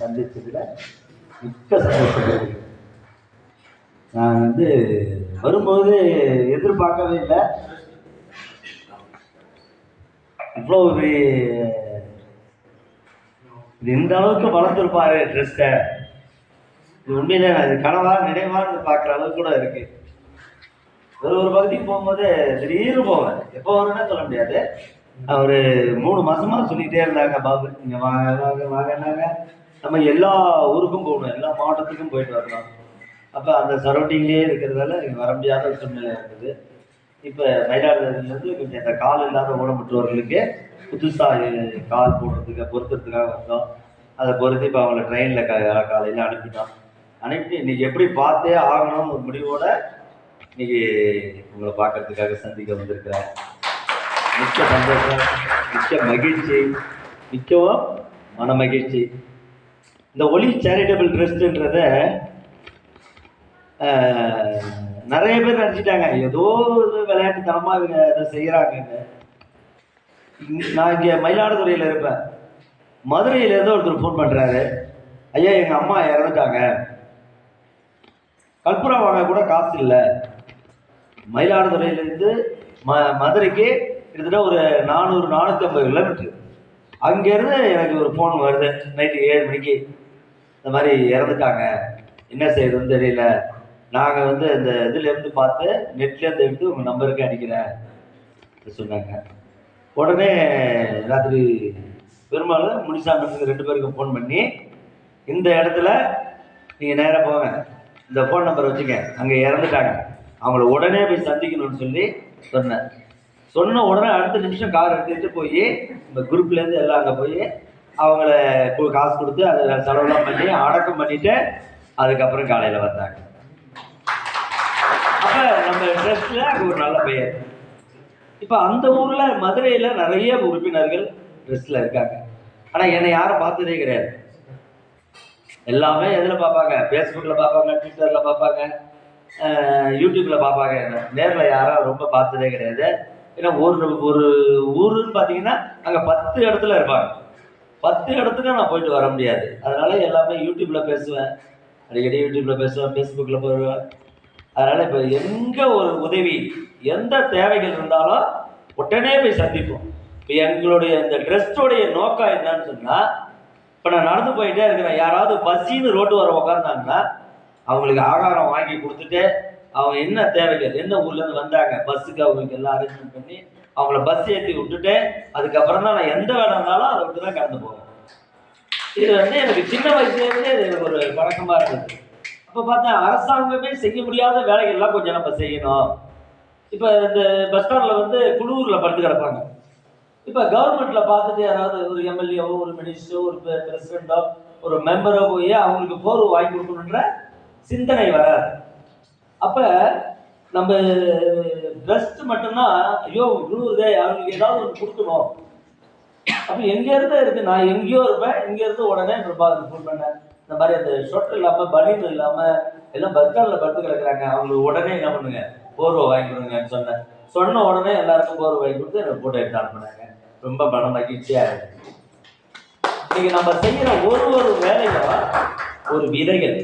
சந்தித்ததில் மிக்க சந்தோஷப்படுகிறேன். நான் வரும்போது எதிர்பார்க்கவே இல்லை. இவ்வளோ ஒரு இந்த அளவுக்கு வளர்த்துருப்பாரு ட்ரெஸ்ஸை. இது உண்மையிலே நான் இது கனவா நினைவான்னு பார்க்குற அளவுக்கு கூட இருக்கு. ஒரு பகுதிக்கு போகும்போது திடீர்னு போவேன், எப்போ வரும்னே சொல்ல முடியாது. ஒரு 3 மாசமா சொல்லிகிட்டே இருந்தாங்க, பாபு இங்கே வாங்க வாங்க வாங்கினாங்க. நம்ம எல்லா ஊருக்கும் போகணும், எல்லா மாவட்டத்துக்கும் போயிட்டு வரணும். அப்போ அந்த சரௌண்டிங்லேயே இருக்கிறதால இங்கே வர முடியாத ஒரு சூழ்நிலை இருக்குது. இப்போ மயிலாடுதுறையிலேருந்து கொஞ்சம் இந்த கால் இல்லாத ஊனமுற்றவர்களுக்கு புதுசாக கால் போடுறதுக்கு பொருத்துறதுக்காக வந்தோம். அதை பொறுத்து இப்போ அவங்கள ட்ரெயினில் காலையில் அனுப்பிட்டோம். அனுப்பி இன்னைக்கு எப்படி பார்த்தே ஆகணும்னு ஒரு முடிவோட இன்னைக்கு உங்களை பார்க்கறதுக்காக சந்திக்க வந்திருக்கிறேன். மிக்க சந்தோஷம், மிக்க மகிழ்ச்சி, மிக்கவும் மன மகிழ்ச்சி. இந்த ஒலி சேரிட்டபிள் ட்ரஸ்ட்ன்றத நிறைய பேர் நினச்சிட்டாங்க ஏதோ விளையாட்டுத்தனமாக இவங்க இதை செய்கிறாங்கன்னு. நான் இங்கே மயிலாடுதுறையில் இருப்பேன். மதுரையிலேருந்து ஒருத்தர் ஃபோன் பண்ணுறாரு, ஐயா எங்கள் அம்மா இறந்துட்டாங்க, கற்பூரா வாங்க கூட காசு இல்லை. மயிலாடுதுறையிலேருந்து மதுரைக்கு கிட்டத்தட்ட ஒரு 400-450 கிலோமீட்டர். அங்கேருந்து எனக்கு ஒரு ஃபோன் வருது நைட்டு 7 மணிக்கு, இந்த மாதிரி இறந்துட்டாங்க, என்ன செய்யறதுன்னு தெரியல. நாங்கள் இந்த இதுலேருந்து பார்த்து நெட்லேருந்து எடுத்து உங்கள் நம்பருக்கு அடிக்கிறேன் சொன்னாங்க. உடனே ராத்திரி பெரும்பாலும் முனிசாமிக்கு 2 பேருக்கு ஃபோன் பண்ணி, இந்த இடத்துல நீங்கள் நேராக போங்க, இந்த ஃபோன் நம்பர் வச்சுக்க, அங்கே இறந்துட்டாங்க, அவங்கள உடனே போய் சந்திக்கணும்னு சொல்லி சொன்னேன். சொன்ன உடனே அடுத்த நிமிஷம் கார் எடுத்துகிட்டு போய் இந்த குரூப்லேருந்து எல்லாம் அங்கே போய் அவங்கள காசு கொடுத்து அதை செலவுலாம் பண்ணி அடக்கம் பண்ணிவிட்டு அதுக்கப்புறம் காலையில் வந்தாங்க. அப்போ நம்ம ட்ரெஸ்ட்டில் அங்கே ஒரு நல்ல பெயர். இப்போ அந்த ஊரில் மதுரையில் நிறைய உறுப்பினர்கள் ட்ரெஸ்ஸில் இருக்காங்க. ஆனால் என்னை யாரும் பார்த்ததே கிடையாது. எல்லாமே எதில் பார்ப்பாங்க, ஃபேஸ்புக்கில் பார்ப்பாங்க, ட்விட்டரில் பார்ப்பாங்க, யூடியூப்பில் பார்ப்பாங்க. நேரில் யாரும் ரொம்ப பார்த்ததே கிடையாது. ஏன்னா ஒரு ஊருன்னு பார்த்தீங்கன்னா அங்கே 10 இடத்துல இருப்பாங்க. 10 இடத்துக்கு நான் போயிட்டு வர முடியாது. அதனால எல்லாமே யூடியூப்பில் பேசுவேன், அடிக்கடி யூடியூப்பில் பேசுவேன், ஃபேஸ்புக்கில் போடுவேன். அதனால் இப்போ எங்கே ஒரு உதவி, எந்த தேவைகள் இருந்தாலும் உடனே போய் சந்திப்போம். இப்போ எங்களுடைய இந்த ட்ரெஸ்ஸோடைய நோக்கம் என்னன்னு சொன்னால், இப்போ நான் நடந்து போயிட்டே இருக்கிறேன், யாராவது பஸ்ஸின்னு ரோட்டு வர உட்காந்தாங்கன்னா அவங்களுக்கு ஆகாரம் வாங்கி கொடுத்துட்டு, அவங்க என்ன தேவைகள், என்ன ஊர்லேருந்து வந்தாங்க, பஸ்ஸுக்கு அவங்களுக்கு எல்லாம் அரேஞ்ச்மெண்ட் பண்ணி அவங்கள பஸ் ஏற்றி விட்டுட்டு அதுக்கப்புறம் தான் நான் எந்த வேலை இருந்தாலும் அதை விட்டு தான் கடந்து போவேன். இது எனக்கு சின்ன வயசுலேருந்தே ஒரு பழக்கமாக இருக்குது. அப்போ பார்த்தா அரசாங்கமே செய்ய முடியாத வேலைகள்லாம் கொஞ்சம் நம்ம செய்யணும். இப்போ இந்த பஸ் ஸ்டாண்டில் குளூரில் படுத்து கிடப்பாங்க. இப்போ கவர்மெண்ட்டில் பார்த்துட்டு யாராவது ஒரு எம்எல்ஏவோ, ஒரு மினிஸ்டரோ, ஒரு பிரசிடெண்ட்டோ, ஒரு மெம்பரோ போய் அவங்களுக்கு போர்வு வாங்கி கொடுக்கணுன்ற சிந்தனை வராது. அப்போ நம்ம ட்ரெஸ்ட் மட்டும்தான், ஐயோ குளூருதே, அவங்களுக்கு ஏதாவது ஒன்று கொடுக்கணும். அப்போ எங்கேருந்து இருக்குது, நான் எங்கேயோ இருப்பேன், இங்கேருந்து உடனே ஃபோன் பண்ணேன், இந்த மாதிரி அந்த ஷொட்டர் இல்லாமல் பனியன் இல்லாமல் எல்லாம் பஸ் ஸ்டாண்டில் படுத்து கிடக்குறாங்க, அவங்களுக்கு உடனே என்ன பண்ணுங்க, போர்வை வாங்கி கொடுங்கன்னு சொன்னேன். சொன்ன உடனே எல்லாருக்கும் போர்வை வாங்கி கொடுத்து எனக்கு ஃபோட்டோ எடுத்து அனுப்புனாங்க. ரொம்ப மன மகிழ்ச்சியாக இருக்கு. இன்னைக்கு நம்ம செய்கிற ஒரு வேலையும் ஒரு விதைகள்.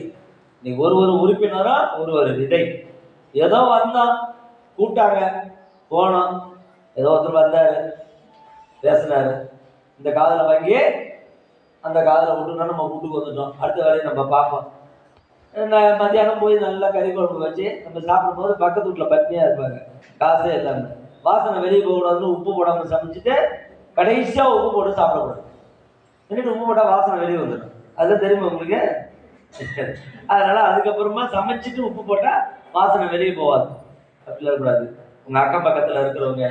இன்னைக்கு ஒரு உறுப்பினராக ஒரு விதை. ஏதோ வந்தோம், கூப்பிட்டாங்க, போனோம், ஏதோ ஒருத்தர் வந்தார், பேசினார், இந்த காதில் வாங்கி அந்த காதில் விட்டுனா நம்ம வீட்டுக்கு வந்துட்டோம். அடுத்த வேலையை நம்ம பார்ப்போம். மத்தியானம் போய் நல்லா கறி குழம்பு வச்சு நம்ம சாப்பிடும்போது பக்கத்து வீட்டில் பட்னியாக இருப்பாங்க, காசே இல்லாமல். வாசனை வெளியே போகக்கூடாதுன்னு உப்பு போடாமல் சமைச்சிட்டு கடைசியாக உப்பு போட்டு சாப்பிடக்கூடாது. എന്നിട്ട് உப்பு போட்டால் வாசனை வெளியே வந்துடும். அதுதான் தெரியுமா உங்களுக்கு? அதனால அதுக்கப்புறமா சமைச்சிட்டு உப்பு போட்டால் வாசனை வெளியே போகாது. அப்படிலாம் இருக்கக்கூடாது. உங்கள் அக்கம் பக்கத்தில் இருக்கிறவங்க